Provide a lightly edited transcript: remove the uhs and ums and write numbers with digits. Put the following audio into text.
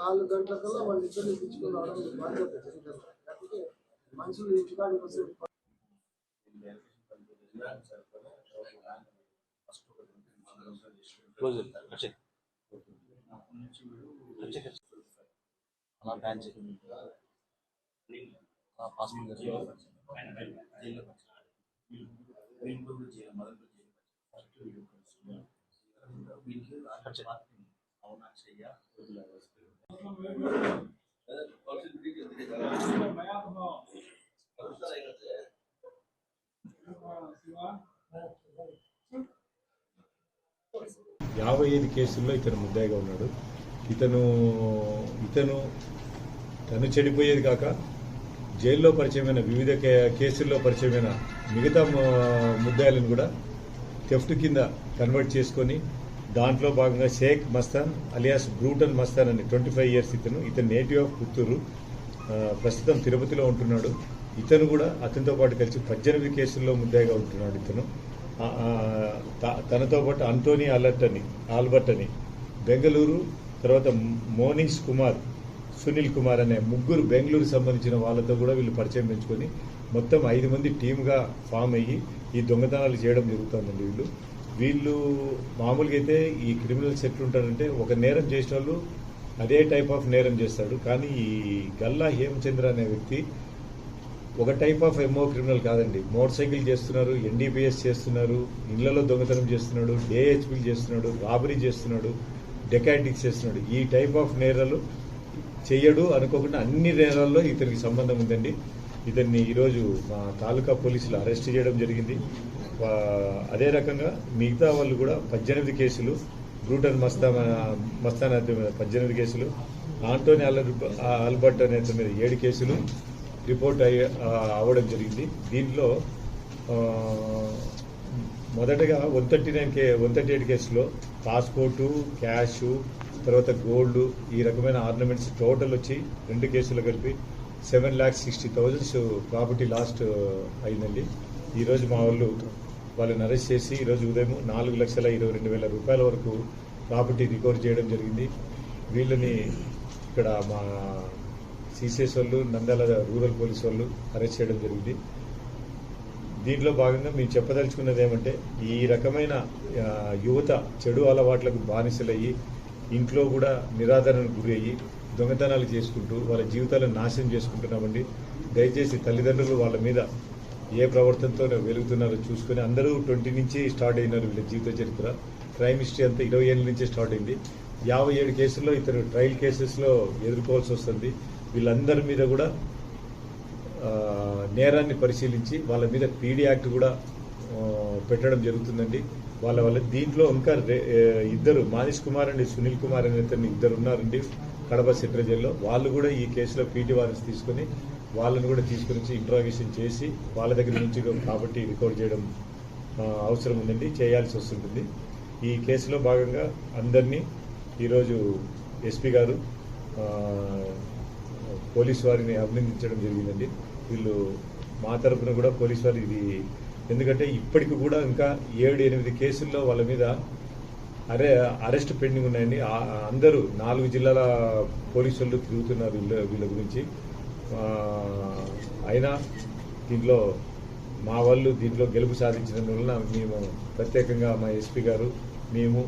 4 గంటలకల్లా వాళ్ళు ఇద్దరు తెచ్చుకుని రావడం బాధ్యత జరిగింది. లేకపోతే మనుషులు ఇంటికాడికి వస్తే యాభై 55 కేసుల్లో ఇతను ముద్దాయిగా ఉన్నాడు. ఇతను తను చెడిపోయేది కాక జైల్లో పరిచయమైన వివిధ కేసుల్లో పరిచయమైన మిగతా ముద్దాయిలను కూడా థెఫ్ట్ కింద కన్వర్ట్ చేసుకొని దాంట్లో భాగంగా షేక్ మస్తాన్ అలియాస్ బ్రూటన్ మస్తాన్ అని 25 ఇయర్స్ ఇతను నేటివ్ ఆఫ్ పుత్తూరు, ప్రస్తుతం తిరుపతిలో ఉంటున్నాడు. ఇతను కూడా అతనితో పాటు కలిసి 18 కేసుల్లో ముద్దాయిగా ఉంటున్నాడు. ఇతను తనతో పాటు అంటోనీ ఆల్బర్ట్ అని బెంగళూరు, తర్వాత మోనీష్ కుమార్, సునీల్ కుమార్ అనే ముగ్గురు బెంగళూరు సంబంధించిన వాళ్ళతో కూడా వీళ్ళు పరిచయం పెంచుకొని మొత్తం 5 మంది టీమ్గా ఫామ్ అయ్యి ఈ దొంగతనాలు చేయడం జరుగుతుందండి. వీళ్ళు మామూలుగా అయితే ఈ క్రిమినల్స్ ఎట్లుంటారంటే ఒక నేరం చేసిన వాళ్ళు అదే టైప్ ఆఫ్ నేరం చేస్తాడు. కానీ ఈ గల్లా హేమచంద్ర అనే వ్యక్తి ఒక టైప్ ఆఫ్ ఎంఓ క్రిమినల్ కాదండి. మోటార్ సైకిల్ చేస్తున్నారు, ఎన్డీపీఎస్ చేస్తున్నారు, ఇళ్లలో దొంగతనం చేస్తున్నాడు, డేహెచ్పీలు చేస్తున్నాడు, రాబరీ చేస్తున్నాడు, డెకాటిక్స్ చేస్తున్నాడు. ఈ టైప్ ఆఫ్ నేరాలు చెయ్యడు అనుకోకుండా అన్ని నేరాల్లో ఇతనికి సంబంధం ఉందండి. ఇతన్ని ఈరోజు మా తాలూకా పోలీసులు అరెస్ట్ చేయడం జరిగింది. అదే రకంగా మిగతా వాళ్ళు కూడా 18 కేసులు, బ్రూటన్ మస్తాన్ అతని మీద 18 కేసులు, ఆంటోనీ ఆల్బర్ట్ అనే అతని మీద 7 కేసులు రిపోర్ట్ అవ్వడం జరిగింది. దీంట్లో మొదటగా 138 కేసులో పాస్పోర్టు, క్యాష్, తర్వాత గోల్డ్, ఈ రకమైన ఆర్నమెంట్స్ టోటల్ వచ్చి 2 కేసులు కలిపి 7,60,000 ప్రాపర్టీ లాస్ట్ అయిందండి. ఈరోజు మా వాళ్ళని అరెస్ట్ చేసి ఈరోజు ఉదయం 4,22,000 రూపాయల వరకు ప్రాపర్టీ రికవర్ చేయడం జరిగింది. వీళ్ళని ఇక్కడ మా సిసిఎస్ వాళ్ళు, నంద్యాల రూరల్ పోలీస్ వాళ్ళు అరెస్ట్ చేయడం జరిగింది. దీంట్లో భాగంగా మేము చెప్పదలుచుకున్నది ఏమంటే, ఈ రకమైన యువత చెడు అలవాట్లకు బానిసలయ్యి ఇంట్లో కూడా నిరాదరణకు గురి అయ్యి దొంగతనాలు చేసుకుంటూ వాళ్ళ జీవితాలను నాశనం చేసుకుంటున్నామండి. దయచేసి తల్లిదండ్రులు వాళ్ళ మీద ఏ ప్రవర్తనతో వెలుగుతున్నారో చూసుకొని, అందరూ 20 నుంచి స్టార్ట్ అయినారు వీళ్ళ జీవిత చరిత్ర. క్రైమ్ హిస్టరీ అంతా 20 ఏళ్ళ నుంచే స్టార్ట్ అయింది. 57 కేసుల్లో ఇతను ట్రయల్ కేసెస్లో ఎదుర్కోవాల్సి వస్తుంది. వీళ్ళందరి మీద కూడా నేరాన్ని పరిశీలించి వాళ్ళ మీద పీడీ యాక్ట్ కూడా పెట్టడం జరుగుతుందండి. వాళ్ళ దీంట్లో ఇంకా ఇద్దరు, మానిష్ కుమార్ అండ్ సునీల్ కుమార్ అనే ఇద్దరు ఉన్నారండి కడప సెంట్రల్ జైల్లో. వాళ్ళు కూడా ఈ కేసులో పీటీ వారెంట్స్ తీసుకొని వాళ్ళని కూడా తీసుకుని ఇంట్రాగేషన్ చేసి వాళ్ళ దగ్గర నుంచి కాబట్టి రికవర్ చేయడం అవసరం ఉందండి, చేయాల్సి వస్తుంటుంది. ఈ కేసులో భాగంగా అందరినీ ఈరోజు ఎస్పీ గారు పోలీసు వారిని అభినందించడం జరిగిందండి. వీళ్ళు మా తరఫున కూడా పోలీసు వారు ఇది, ఎందుకంటే ఇప్పటికి కూడా ఇంకా 7-8 కేసుల్లో వాళ్ళ మీద అరెస్ట్ పెండింగ్ ఉన్నాయండి. అందరూ 4 జిల్లాల పోలీసు వాళ్ళు తిరుగుతున్నారు వీళ్ళ గురించి. అయినా దీంట్లో మా వాళ్ళు దీంట్లో గెలుపు సాధించడం వలన మేము ప్రత్యేకంగా మా ఎస్పీ గారు మేము